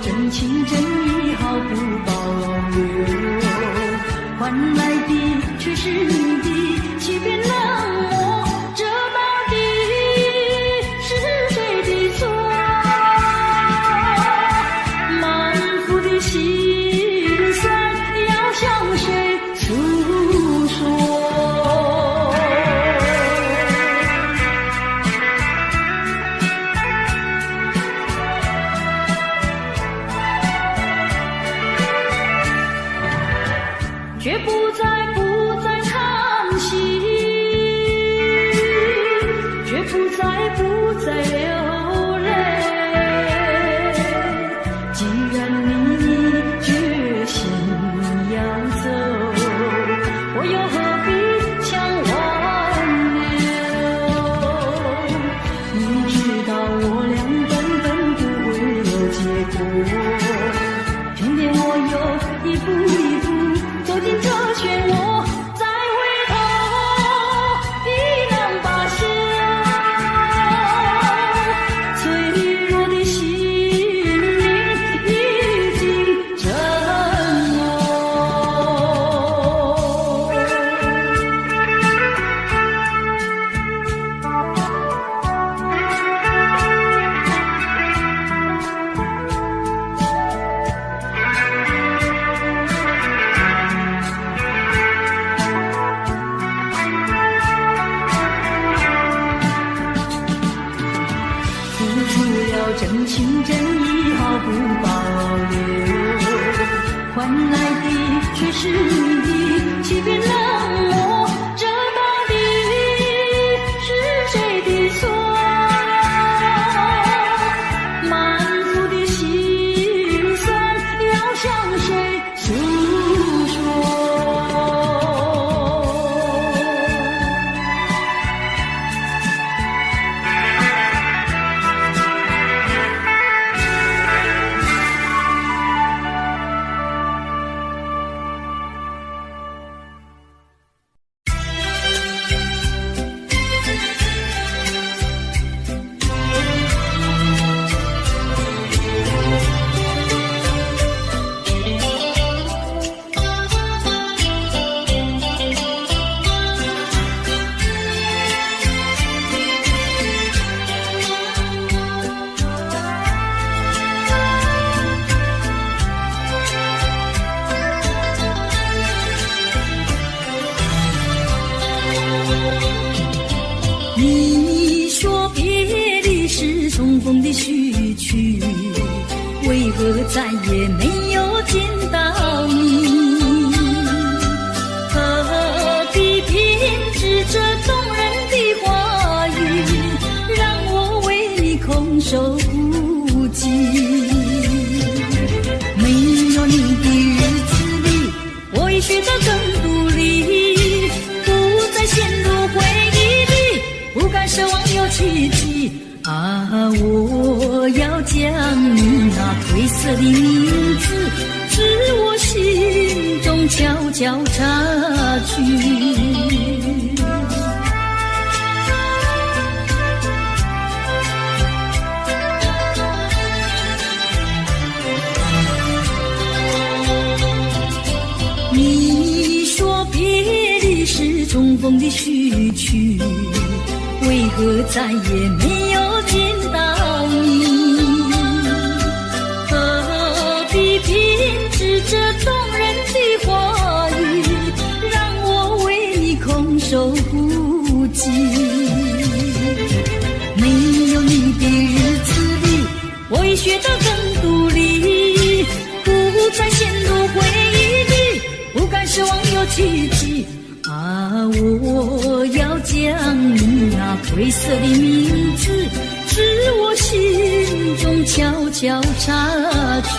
真情真意毫不保留，换来的却是你的欺骗冷漠，这到底是谁的错？满腹的心酸要向谁诉说？却不再叹息，却不再流泪。既然你决心要走，我又何必强挽留？你知道我俩根本不会有结果，偏偏我又一步一步走进这漩涡，再回头已难罢休。脆弱的心灵已经沉默。真情真意毫不保留，换来的却是你的欺骗冷漠，这到底是谁的错？满腹的心酸要向谁诉说？你说别离是重逢的序曲，为何再也没有见到你？何必编织这动人的话语，让我为你空守孤寂？没有你的日子里，我已学得更独立，不再陷入回忆里，不敢奢望有奇迹啊！我要将你那褪色的名字，至我心中悄悄插去。你说别离是重逢的序曲，为何再也没有见到你？何必编织这动人的话语，让我为你空守孤寂？没有你的日子里，我已学得更独立，不再陷入回忆里，不敢奢望有奇迹啊！我要将你那褪色的名字，至我心中悄悄插去。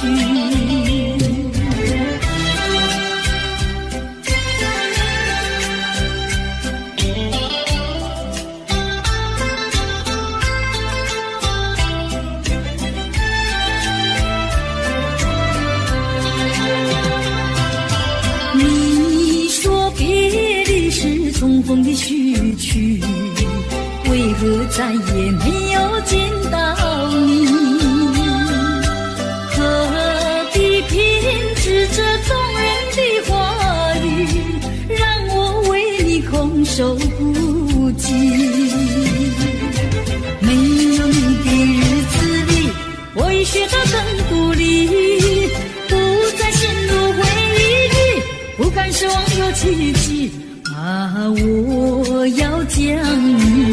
重逢的序曲，为何再也没有见到你？何说奇迹啊！我要将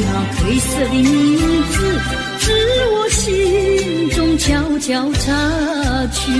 那褪色的名字，自我心中悄悄擦去。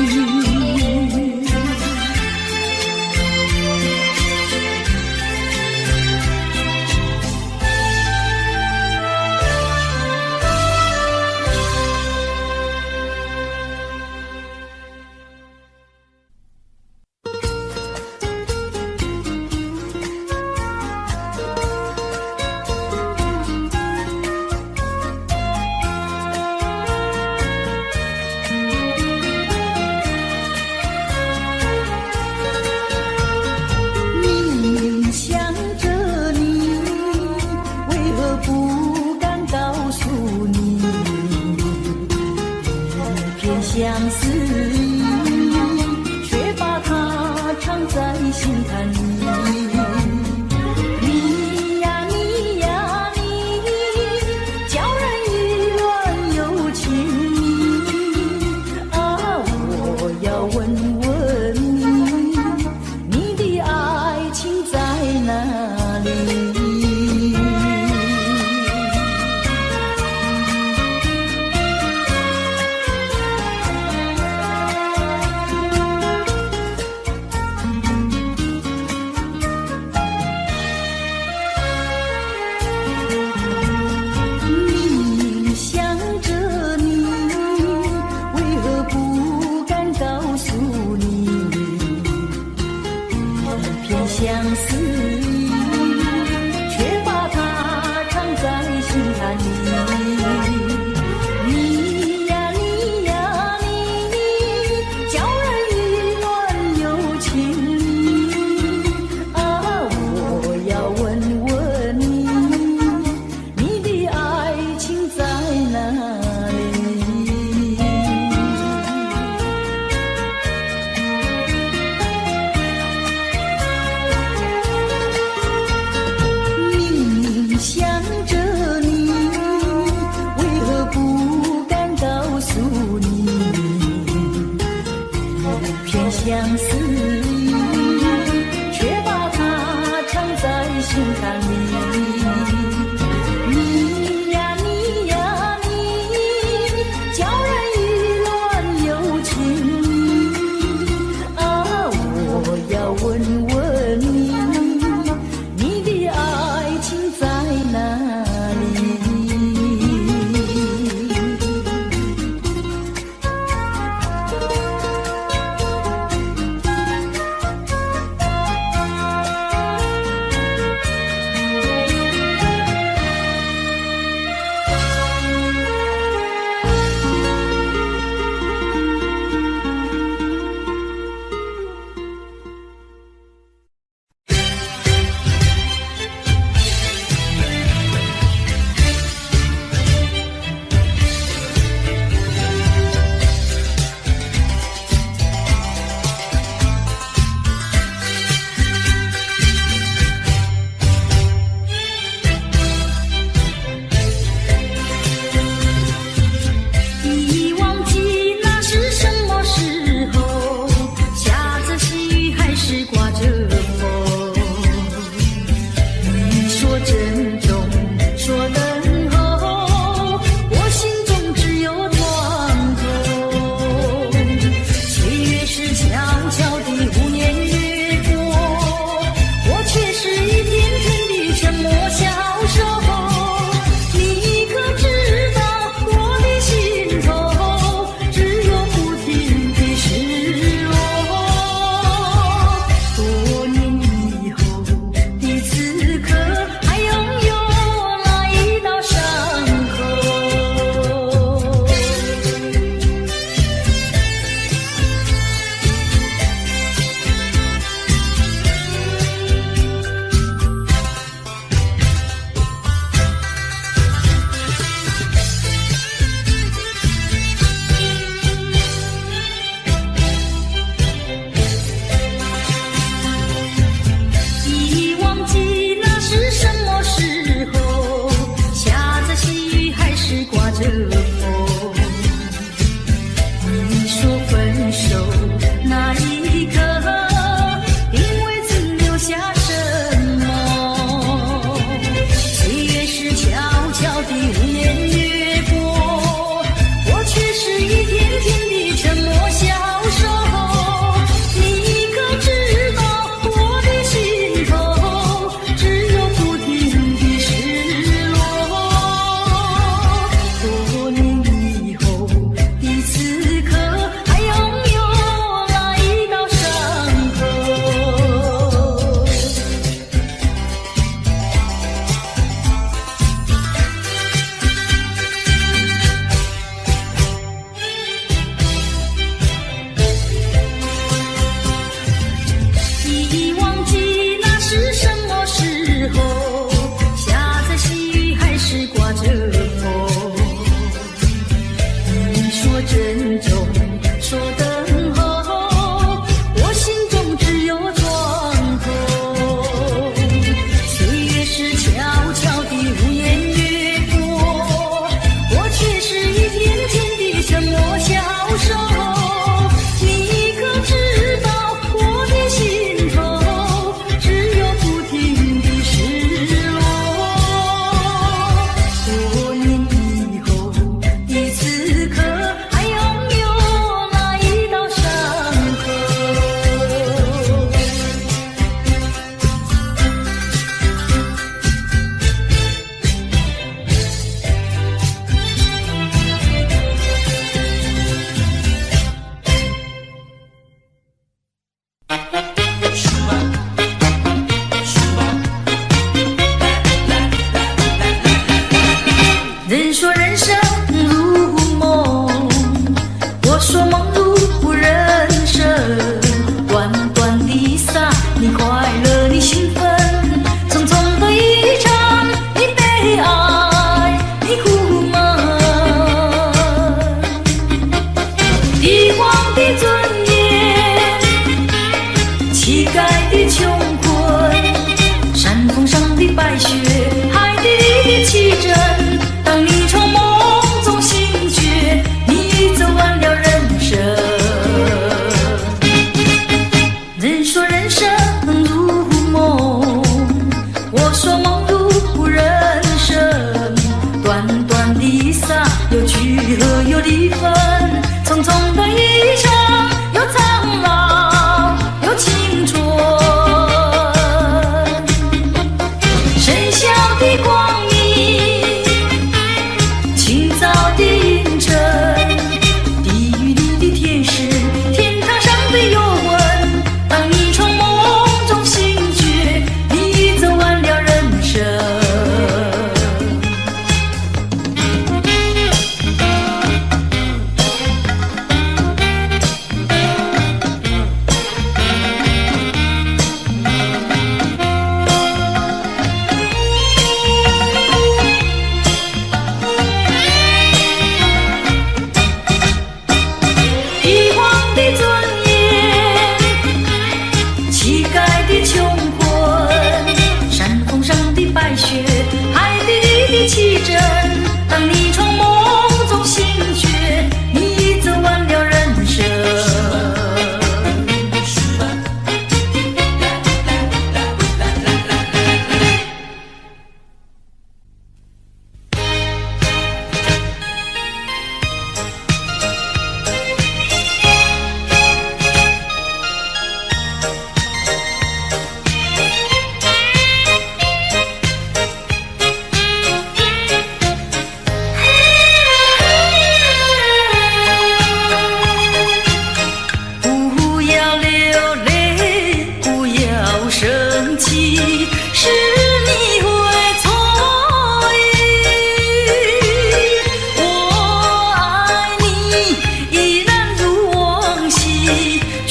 相思意，却把它藏在心坎里。你呀你呀你，叫人意乱又情迷啊！我要问问你，你的爱情在哪里？相思意，却把它藏在心坎里。你呀你呀你，叫人意乱又情迷啊！我要问问你，你的爱情在哪里？想着你，为何不敢告诉你？片相思意，却把它藏在心坎里。你呀你呀你，叫人意乱又情迷啊！我要问问你，你的爱情在哪里？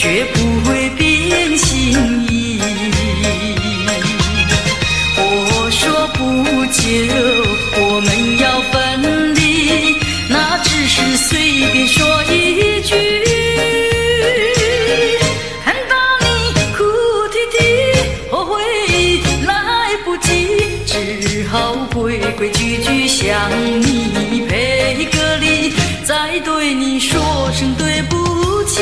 绝不会变心意。我说不久我们要分离，那只是随便说一句，看到你哭啼啼，后悔来不及，只好规规矩矩向你赔个礼，再对你说声对不起。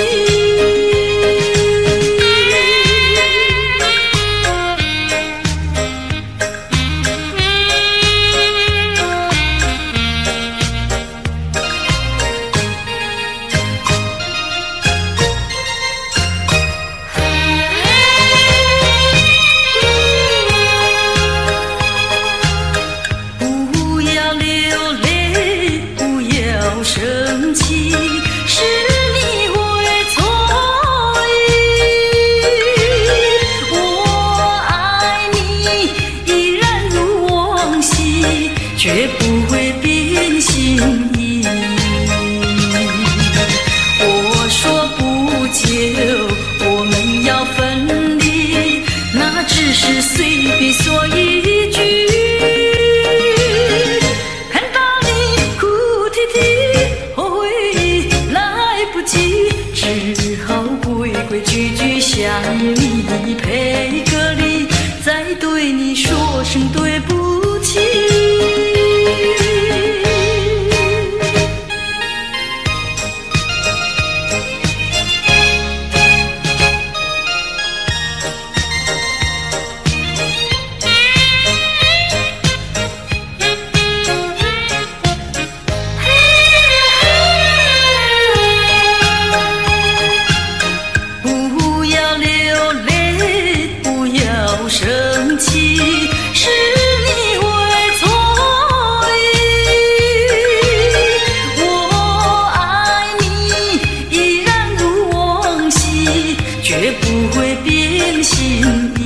生气是你会错意，我爱你依然如往昔，绝不会变心意。我说不久我们要分离，那只是随便说一句，只好规规矩矩向你赔个礼，再对你说声对不起。生气是你会错意，我爱你依然如往昔，绝不会变心意。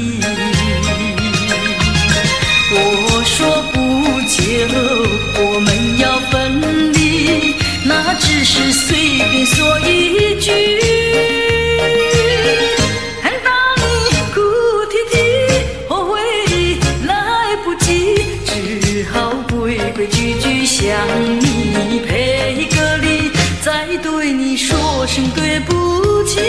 我说不久我们要分离，那只是随便说一句，规规矩矩向你赔个礼，再对你说声对不起。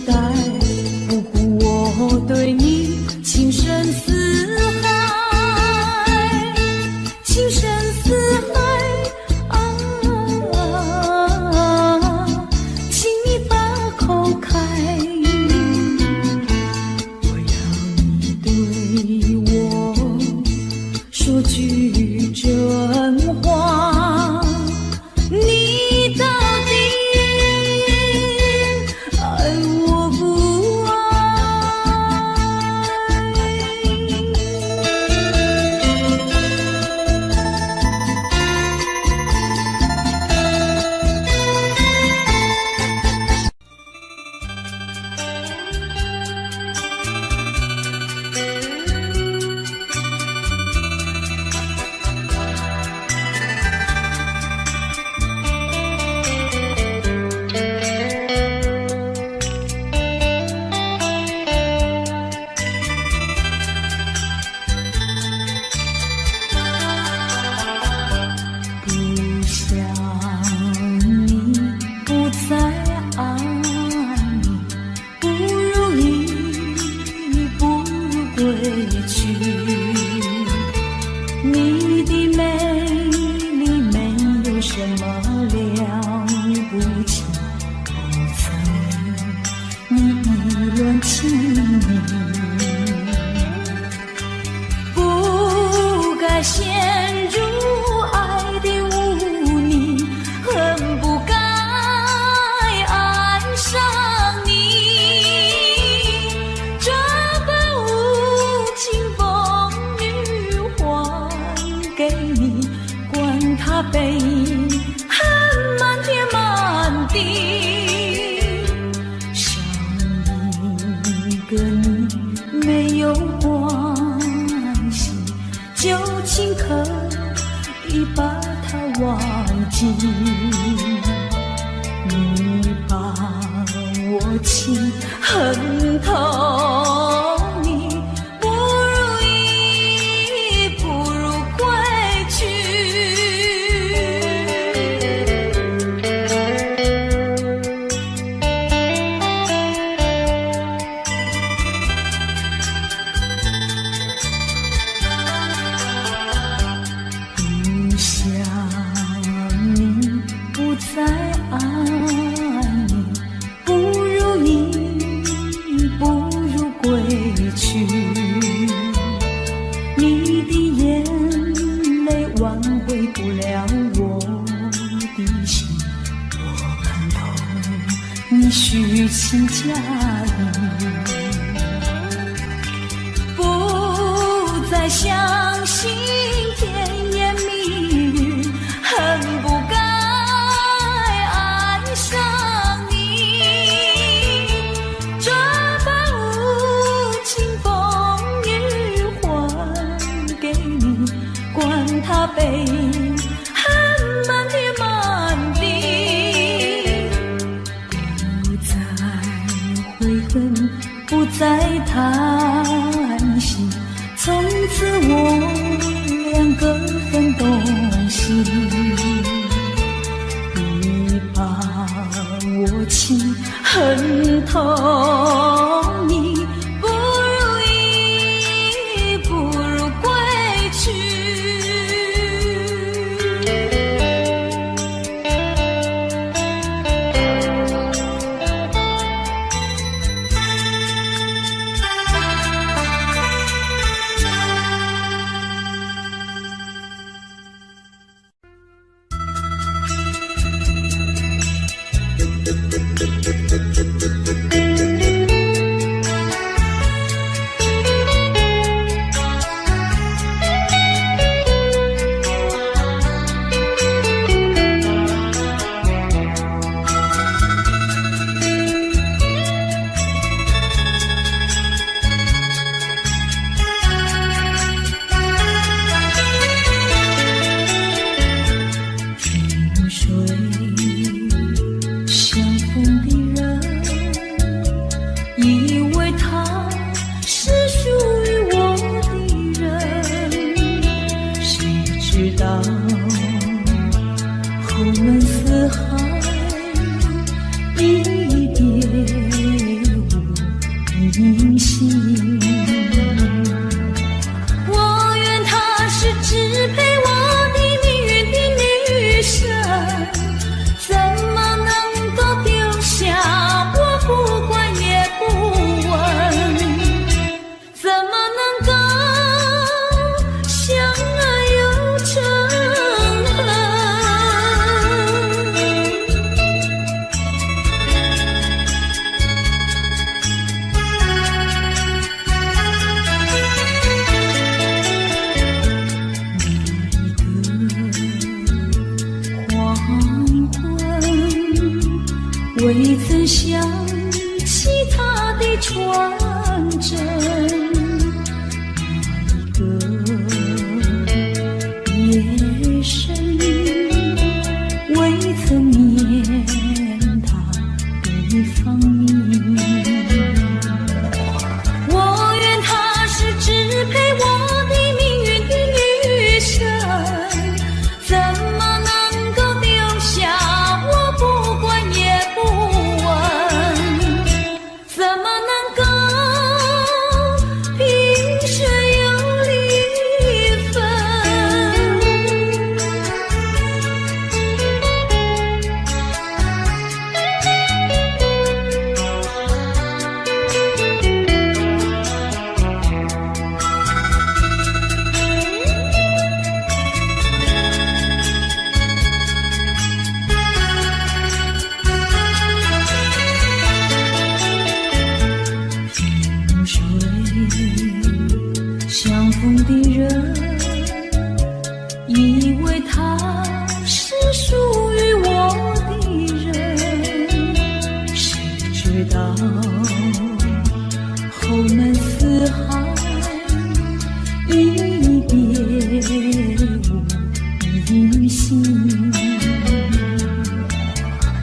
待，不顾我对你情深似海，情深似海啊，请你把口开，我要你对我说句真话，你到底爱我不爱？不想你，不再爱你，不如意，不如归去。你的美丽没有什么了不起，不曾你意乱情迷，不该陷入爱的污泥，恨不该爱上你，这般无情风雨还给你，管他悲恨满天满地，少一个你没有关系，就请可以把它忘记。你把我情恨透，你不如意，不如归去。不想你，不再爱你，不如意，不如归去。你的眼泪挽回不了我的心，我看透你虚情假意，不再相信甜言蜜语，恨不该爱上你，这般无情风雨还给你，管他悲恨满天满地，不再悔恨，不再叹息，从此我俩各分东西。你把我情恨透，你不如意，不如归去。相逢的人，以为他是属于我的人，谁知道后门四海，一别无音信。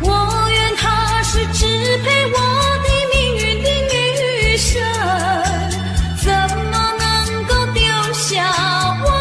我愿他是支配我的命运的女神，怎么能够丢下我？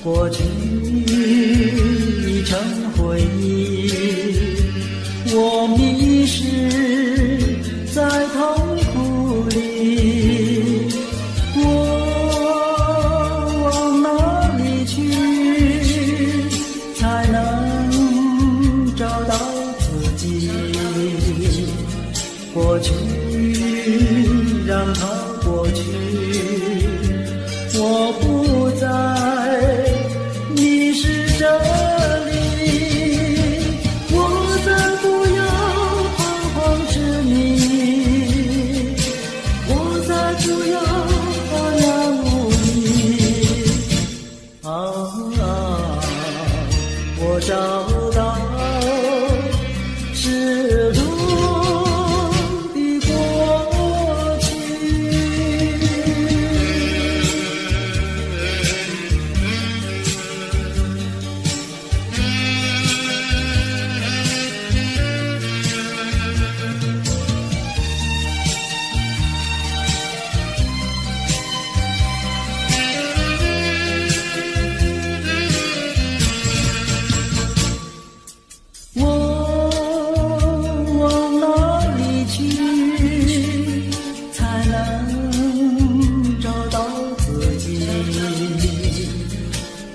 过去已成回忆，我迷失在痛苦里，我往哪里去才能找到自己？过去让它过去，我不再迷失这里，我再不要彷徨痴迷，我再不要茫然无依。我找到是路的过去。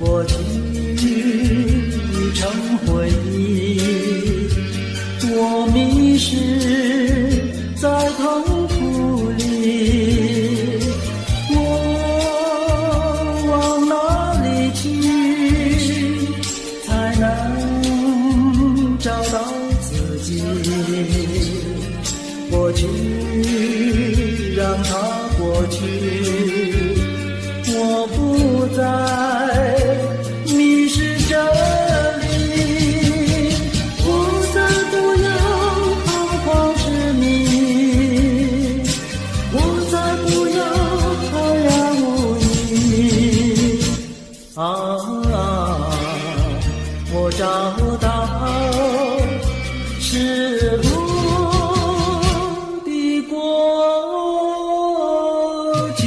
过去已成回忆，我迷失在痛苦里，我往哪里去才能找到自己？过去让它过去，我不再迷失这里，我再不要彷徨痴迷，我再不要茫然无依。我找到是路的过去。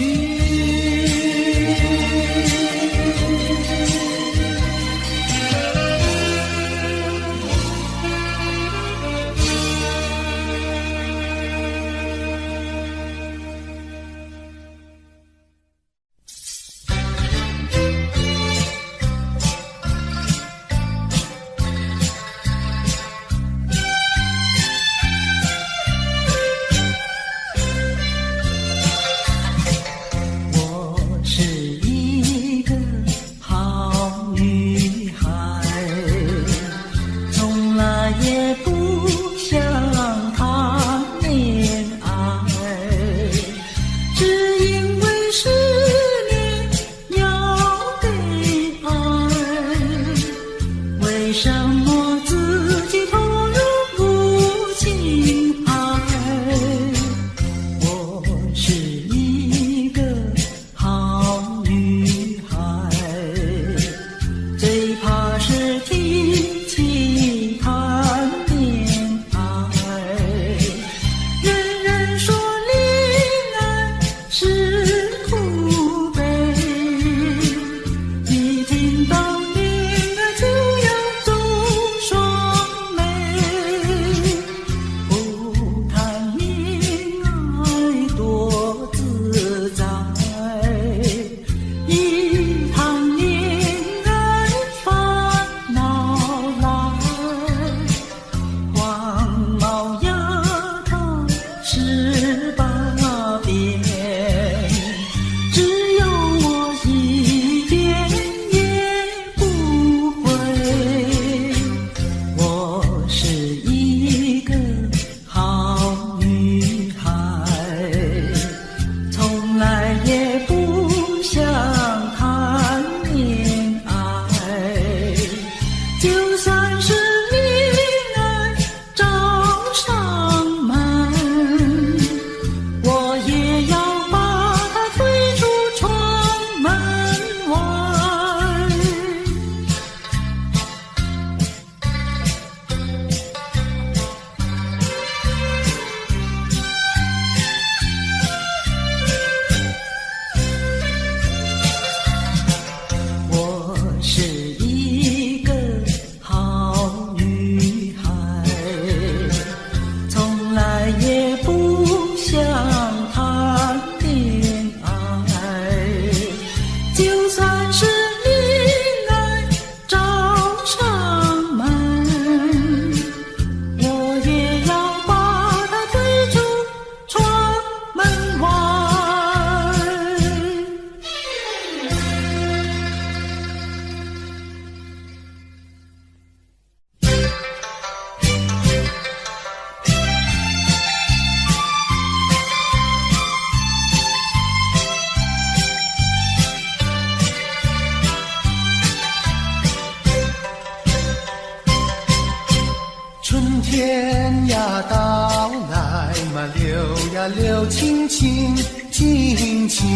呀留青青青青，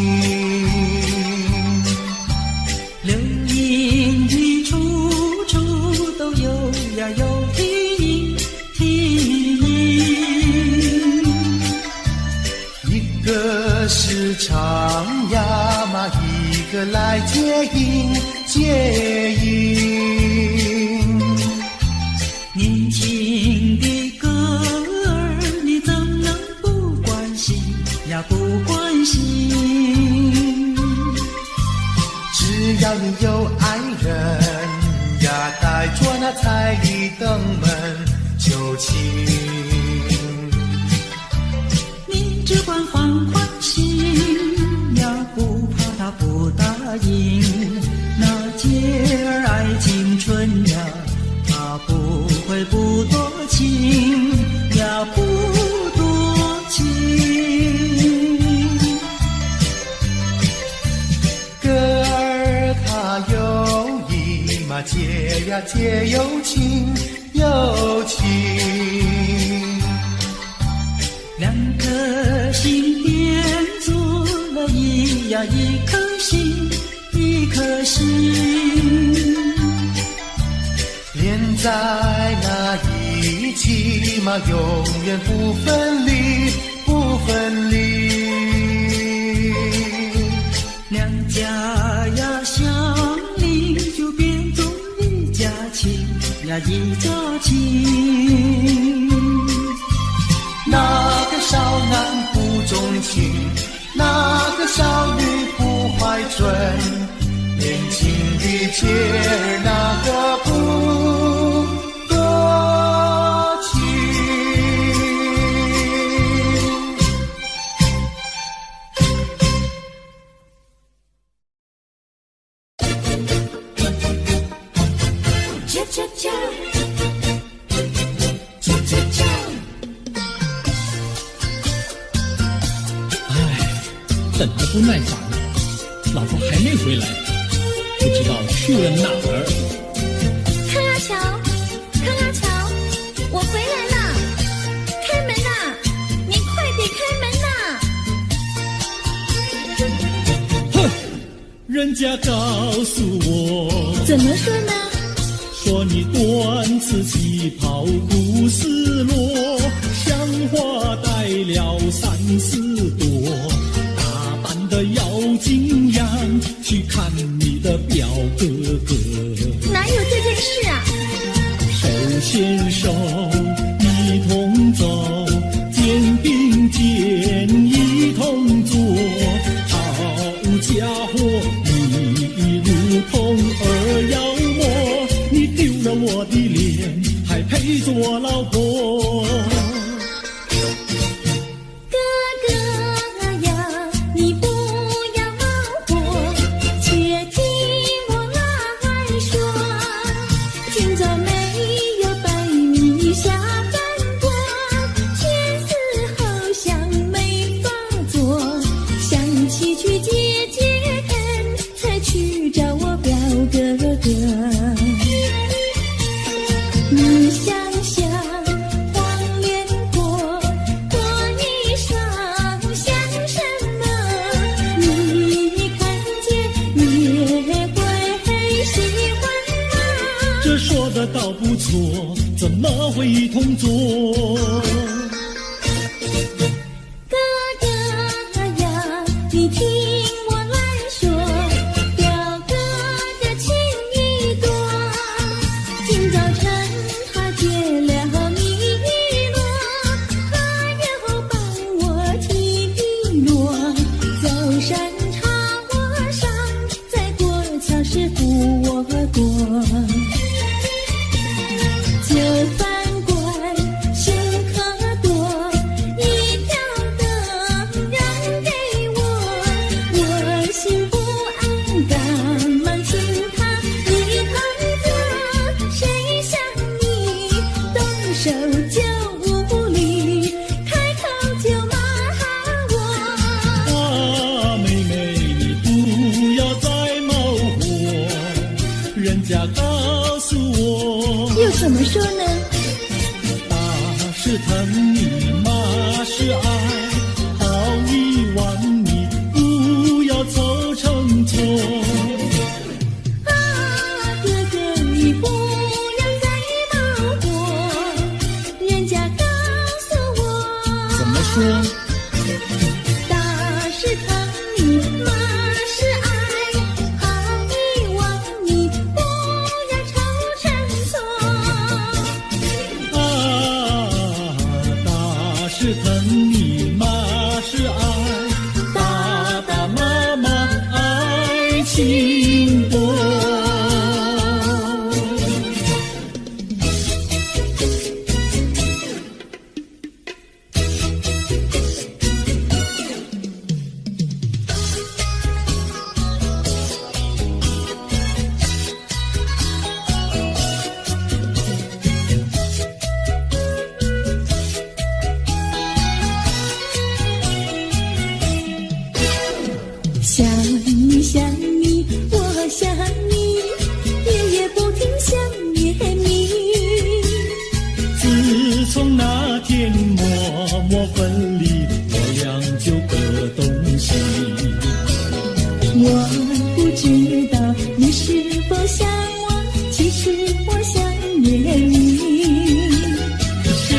流萤的处处都有呀有啼啼，一个是唱呀嘛，一个来接应接应。年轻的歌儿，你怎能不关心呀不关心？只要你有爱人呀，带着那彩礼登门就亲。你只管放宽心呀，不怕他不答应。那姐儿爱青春呀，他不会不多情呀，不多情。歌儿它有意嘛，结呀结有情有情。两颗心变做了一颗心，一颗心。连在那一起嘛，永远不分离，不分离。两家呀相邻，就变作一家亲呀，一家亲。那个少男不钟情，那个少女不怀春，年轻的姐儿那个不多情。恰恰恰，恰恰恰。等得不耐烦了，老婆还没回来，不知道去了哪儿。康阿乔，康阿乔，我回来了，开门呐！你快点开门呐！哼，人家告诉我，怎么说呢？说你短次旗袍不丝落，像花戴了3、4朵，打扮得妖精样，去看你的表哥哥。哪有这件事啊？手牵手一同走，肩并肩一同坐，好家伙，你如同儿妖魔，你丢了我的脸，还配做老婆？哥哥呀，你不要恼火，且听我来说。今早没有白米下饭锅，天丝好像没法做，想起去解解恨，才去找我表哥哥。你想想黄连锅，锅衣裳像什么？你看见也会喜欢吗？这说的倒不错，怎么会一同做？哥哥呀，你听我来说，表哥的情意多。今早晨他接了米罗，他又帮我提璎珞，走山茶我上，再过桥是扶我过。就饭馆请客多，一条灯让给我，我心不安，赶忙请他一同坐。谁想你动手就无理，开口就骂我。啊，妹妹，你不要再冒火，人家告诉我，又怎么说呢？打是疼你，骂是爱，心动。想你想你，我想你，夜夜不停想念你。自从那天默默分离，我俩就各东西。我不知道你是否想我，其实我想念你。想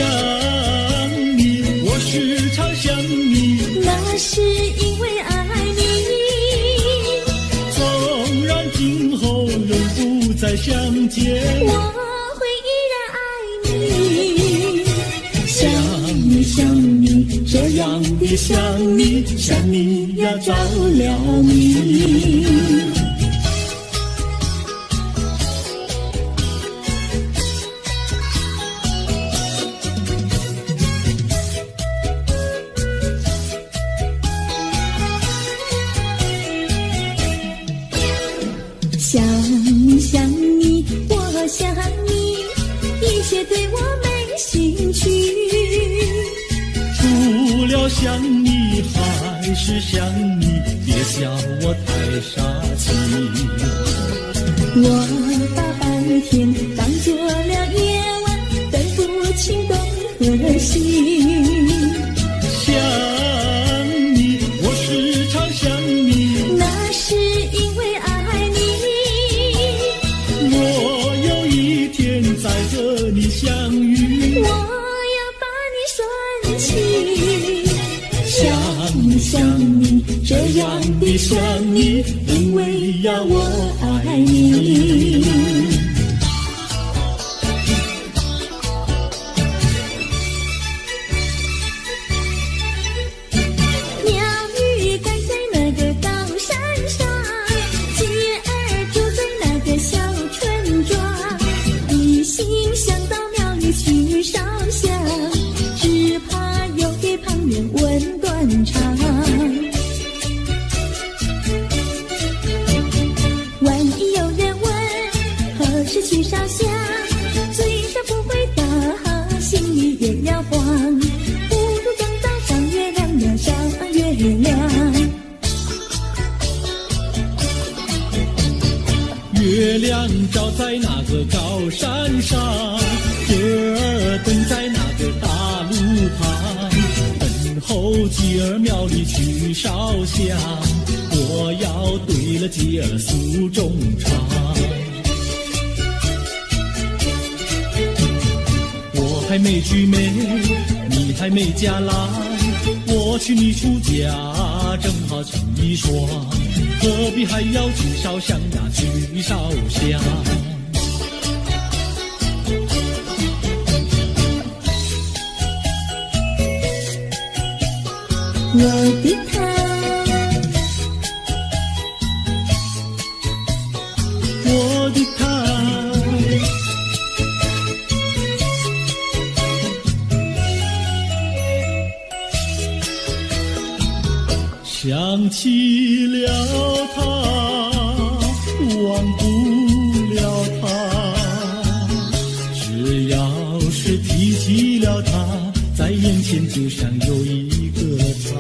你，我时常想你，那是因为爱你。纵然今后永不再相见，我会依然爱你。想你想你，这样的想你，想你呀着了迷。想你想你，我想你，一切对我没兴趣。除了想你还是想你，别笑我太傻气。我把白天当作了夜晚，分不清东和西。想你，我时常想你，那是因为爱你。我有一天再和你相遇，我要把你拴起。想你想你，这样的想你，因为呀我爱你。鸟语盖在那个高山上，鸡儿住在那个小村庄。一心想到庙里去烧香，只怕又给旁人问断肠。万一有人问何时去烧香，嘴上不回答，心里也要慌。不如等到上月亮呀上月亮。月亮照在那个高山上，gir儿蹲在那个大路旁，等候鸡儿庙里去烧香，我要对了鸡儿诉衷肠。我还没娶妹，你还没嫁来，我娶你出嫁，正好情意双，何必还要去烧香呀去烧香。我的他，我的他，想起了他，忘不了他，只要是提起了他，在眼前就像有一个他。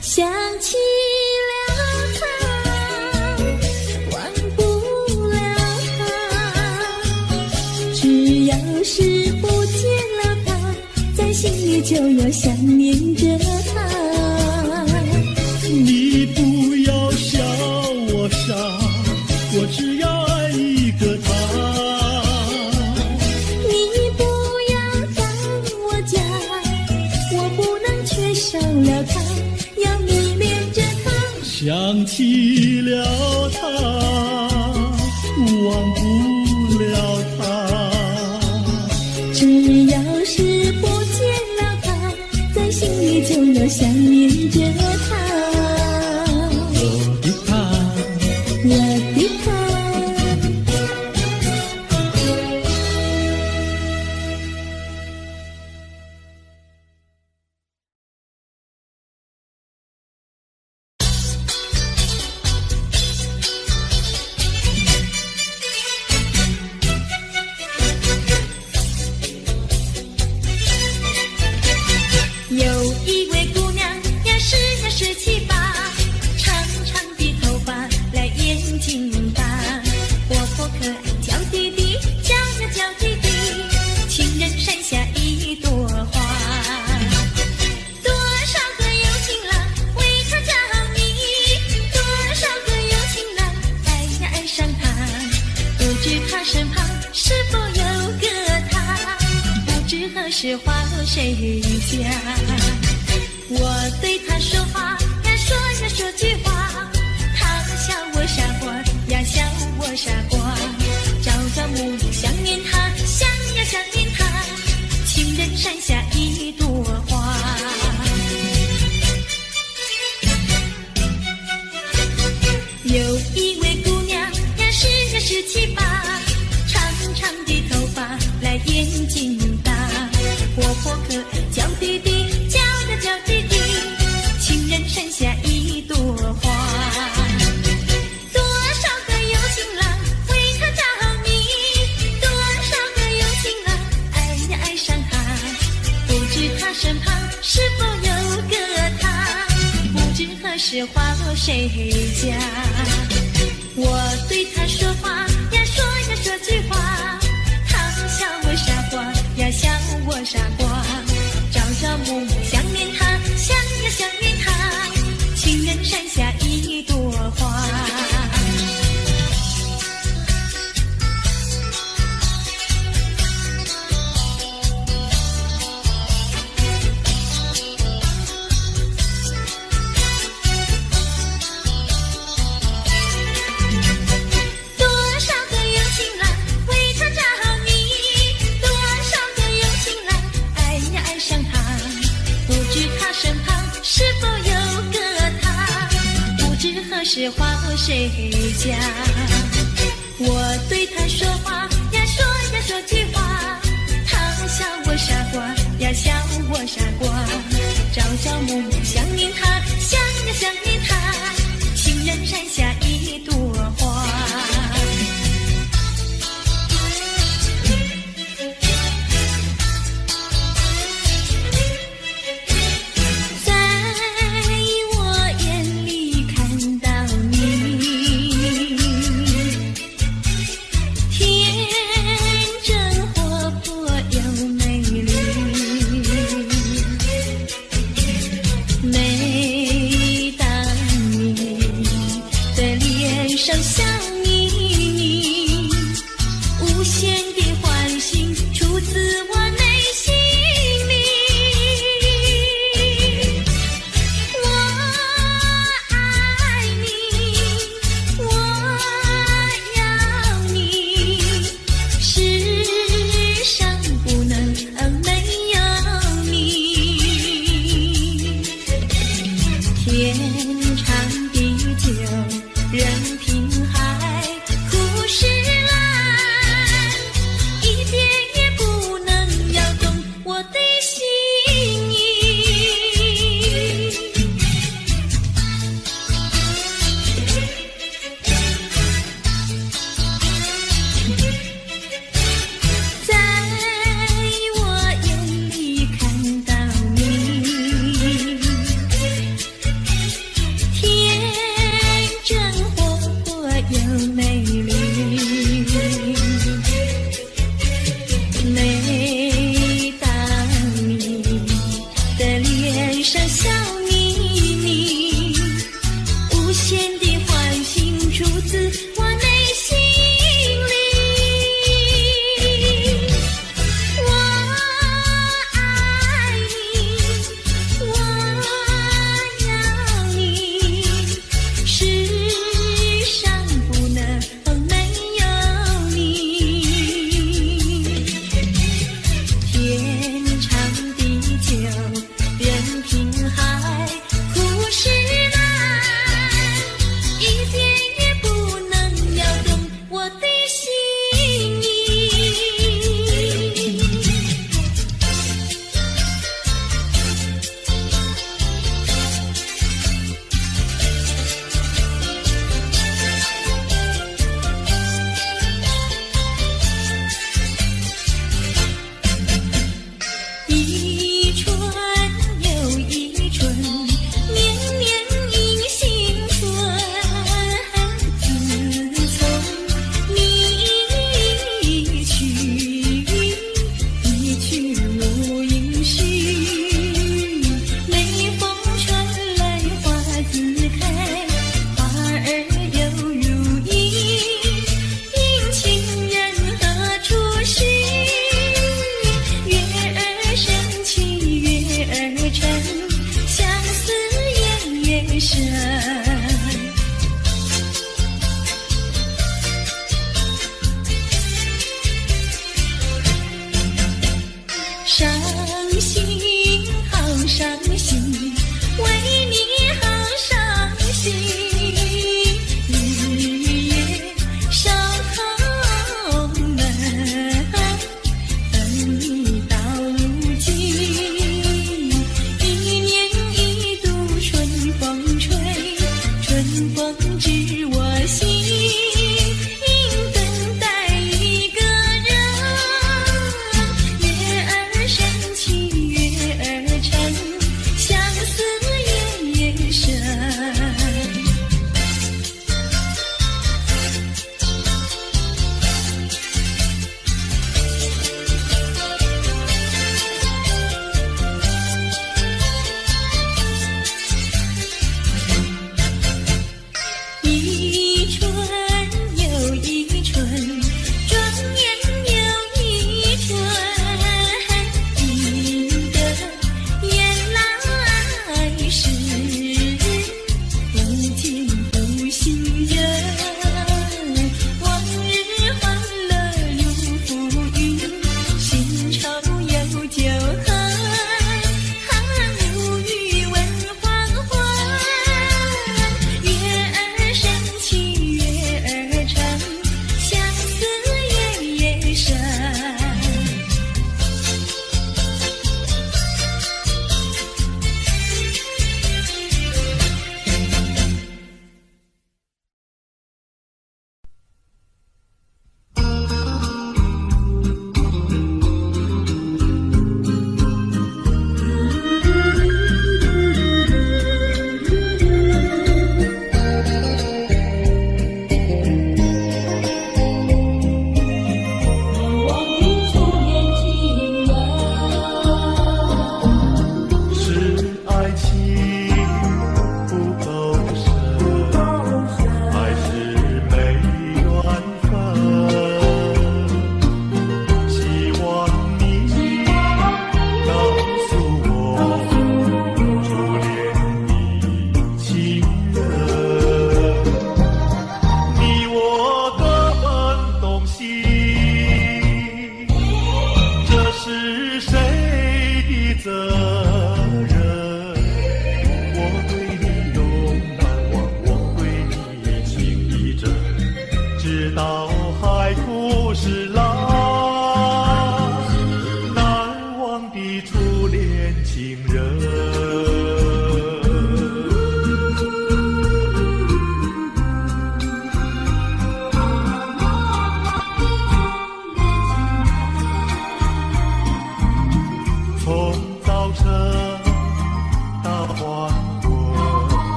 想起了他，忘不了他，只要是不见了他，在心里就有想念着他。你不要笑我傻，我只要爱一个他。你不要当我假，我不能缺少了他，要迷恋着他。想起了他，忘不了他，只要是不见了他，在心里就有想念着他。我的他。身旁是否有个他？不知何时花落谁家？我对他说话呀，说句话，他笑我傻瓜呀，笑我傻瓜。朝朝暮暮想念他，想呀想念他，情人山下一朵花。有一位姑娘呀，17、8，长长的头发，来眼睛大，活泼可爱，娇滴滴，娇滴滴，情人山下一朵花。多少个有情郎为她着迷，多少个有情郎爱呀爱上她，不知她身旁是否有个他？不知何时花落谁家？我对他说话呀，说句话，他笑我傻瓜呀，笑我傻瓜。朝朝暮暮想念他，想呀想念他，情人山下一朵花。是花落谁家？我对他说话呀，说句话，他笑我傻瓜呀，笑我傻瓜。朝朝暮暮想念他，想呀想念他，情人山下一朵花。每当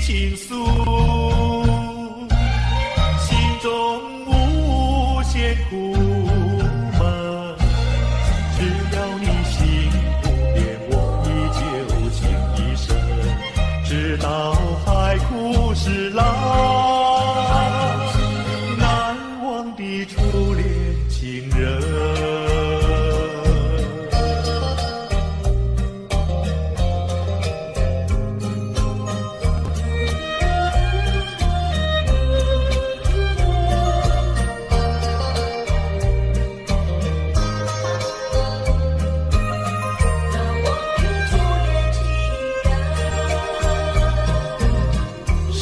倾诉，心中无限苦闷。只要你心不变，我依旧情一生，直到海枯石烂。难忘的初恋情人。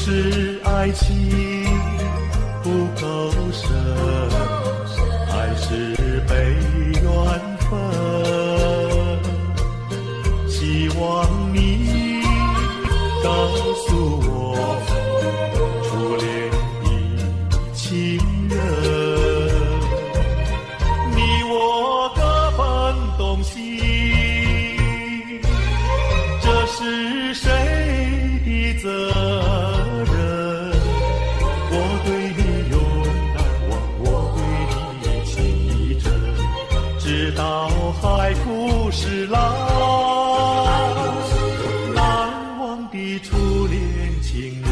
是爱情不够深，还是被缘分？希望你告诉我，初恋的情人，你我各分东西，这是谁的责任？我对你永难忘，我对你情意真，直到海枯石烂。难忘的初恋情人。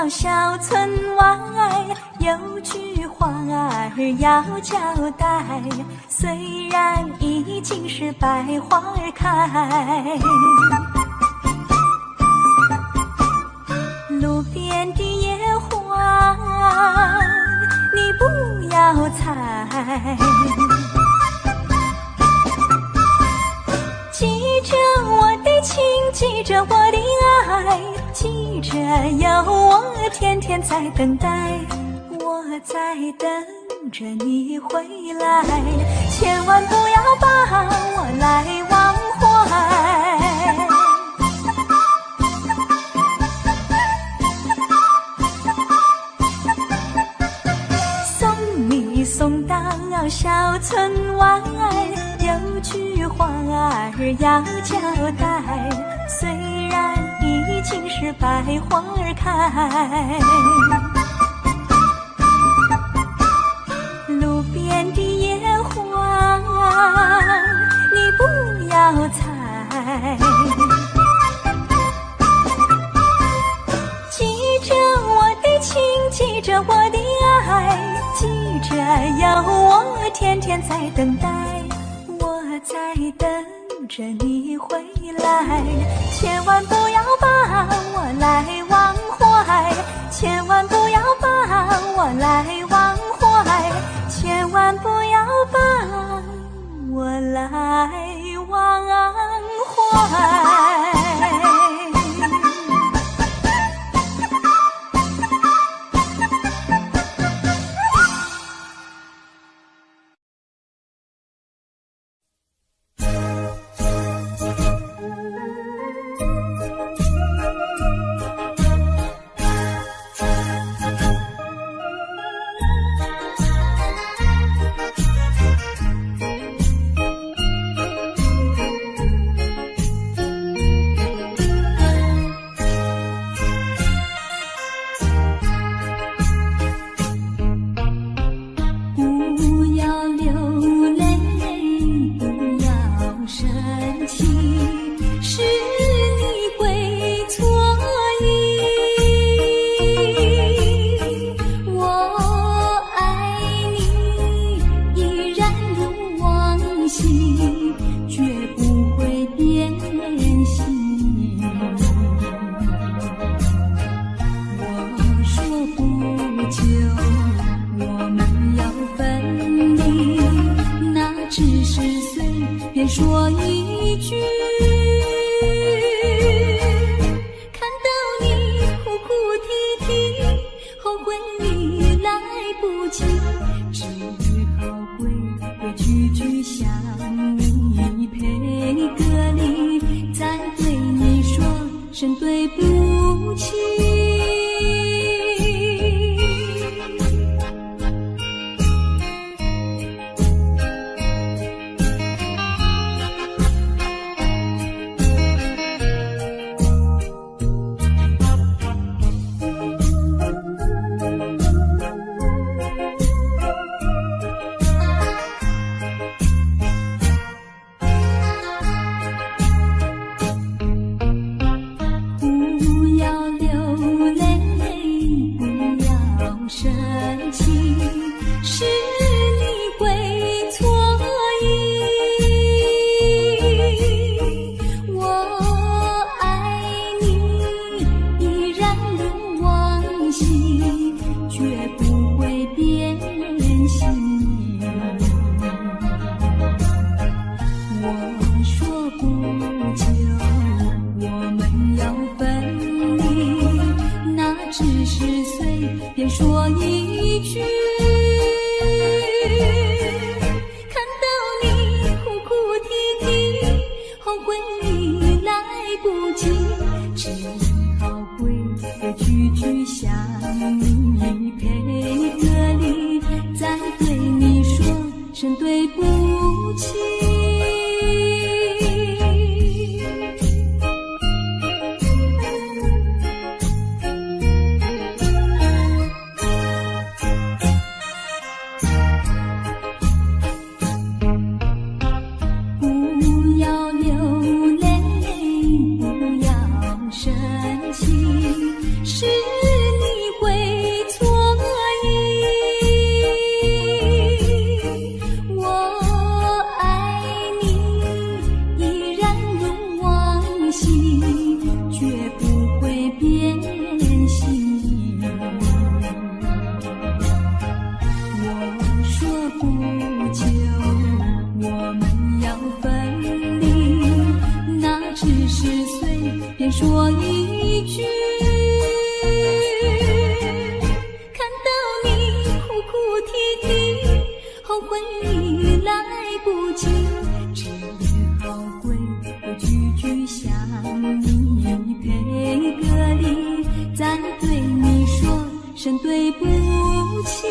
小村外有句话儿要交代，虽然已经是百花儿开，路边的野花你不要采，记着我的情，记着我的爱，记着有我天天在等待，我在等着你回来，千万不要把我来忘怀。送你送到小村外，有句话儿要交代，虽然已经是百花儿开，路边的野花你不要采，记着我的情，记着我的爱，记着有我天天在等待，我在等着你回来，千万不要把我来忘怀，千万不要把我来忘怀，千万不要把我来忘怀。说一句，看到你哭哭啼啼，后悔已来不及，只好规规矩矩向你赔个礼，再对你说声对不起。回忆来不及，只好回个句句想你，配个礼，再对你说声对不起。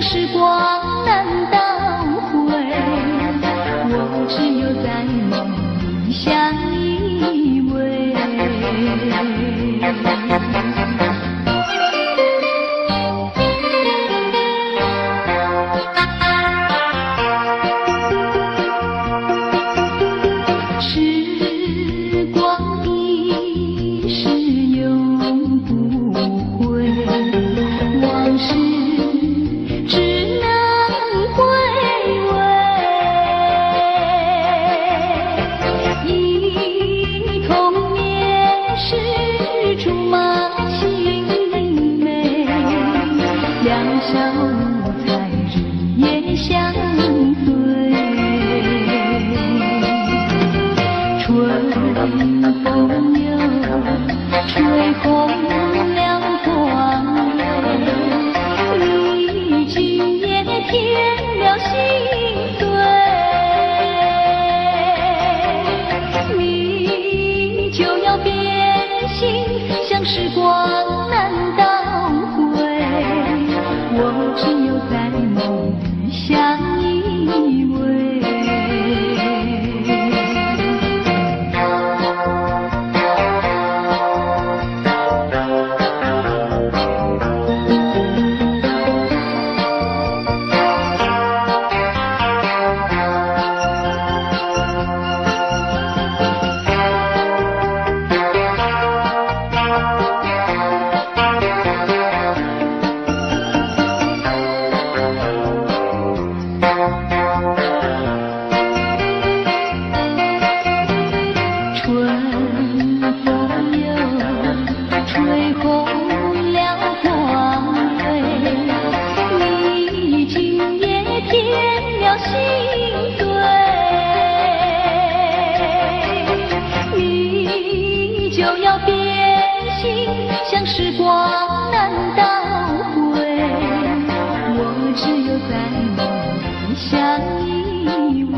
时光难倒回，我只有在梦里相依偎。时光难倒回，我只有在梦里相依偎。时光难倒回，我只有在梦里相依偎。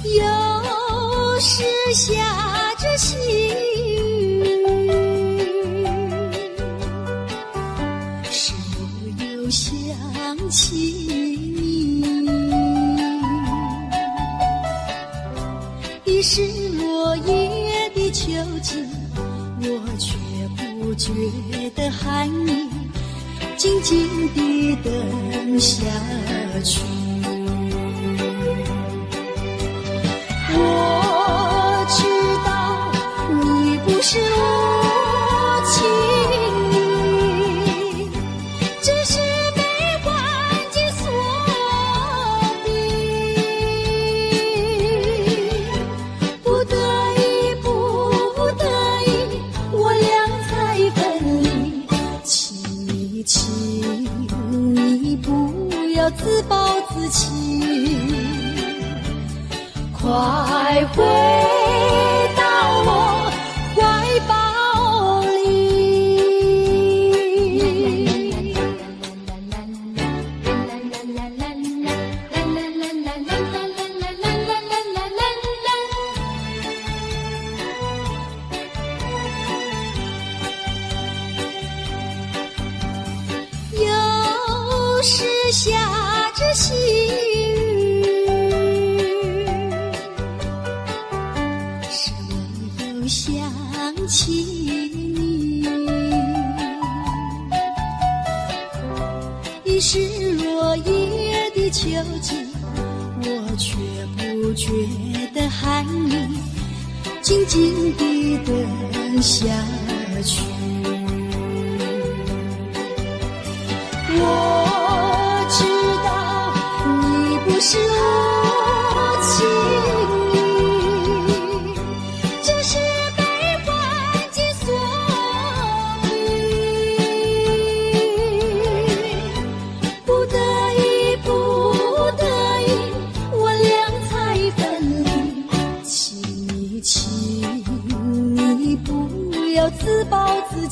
有时下着细雨，是我又想起你，已是落叶的秋景，我却不觉得寒意，静静地等下去。我知道你不是无情意，只是被环境所逼，不得已，不得已，我俩才分离。请你，请你不要自暴自弃，快回到我怀抱里。有时下着细想起你，已是落叶的秋景，我却不觉得寒意，静静地等下去。我知道你不是无情意，只是自暴自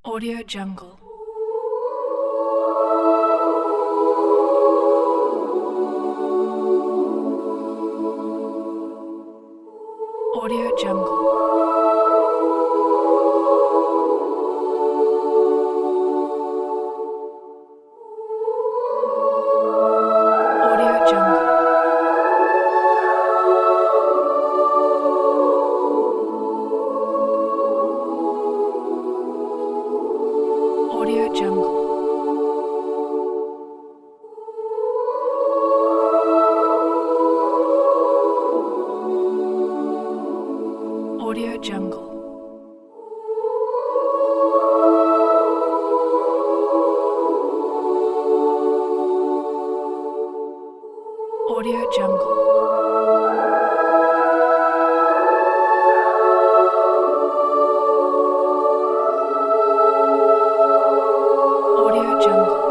Audio Jungle. Audio Jungle. Audio Jungle. Audio Jungle. Audio Jungle. Audio Jungle. Audio Jungle.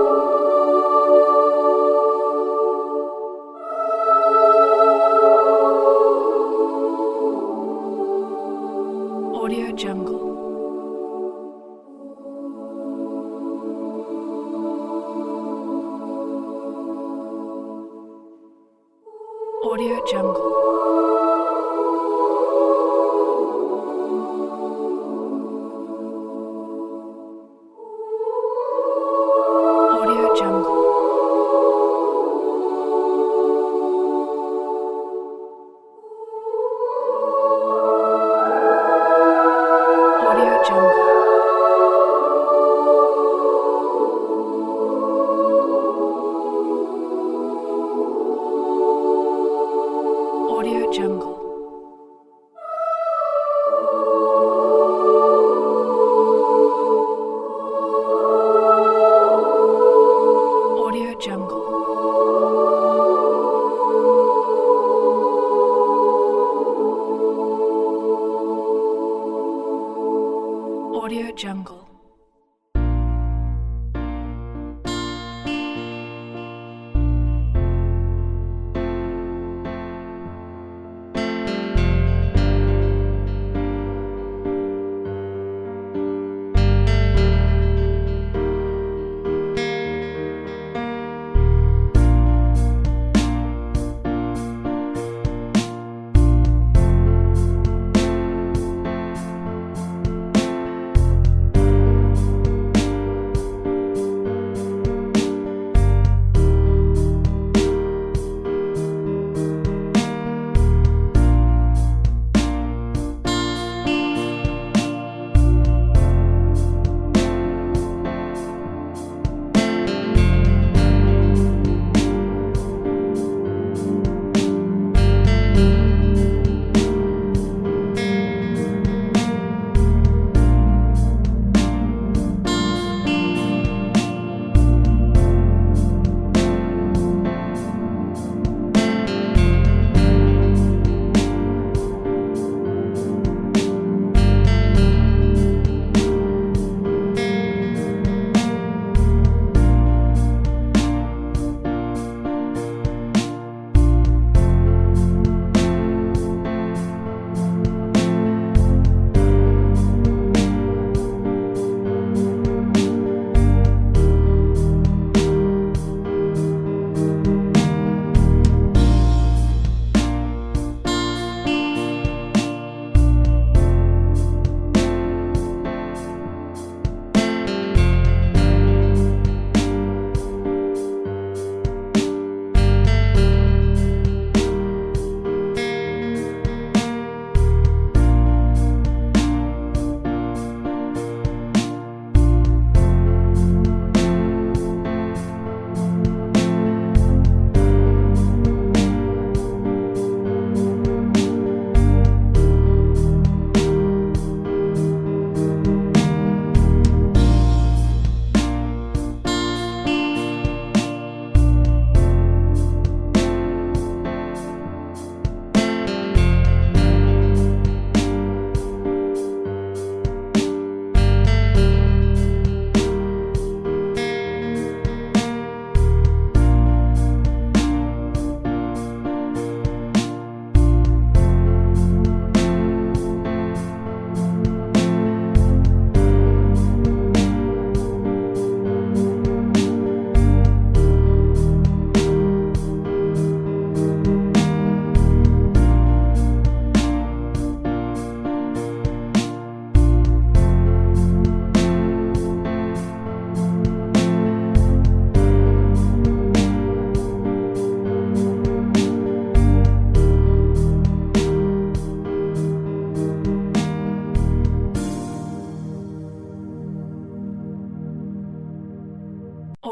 Audio Jungle. Audio Jungle. Audio Jungle. Audio Jungle. Audio Jungle. Audio Jungle. Audio Jungle.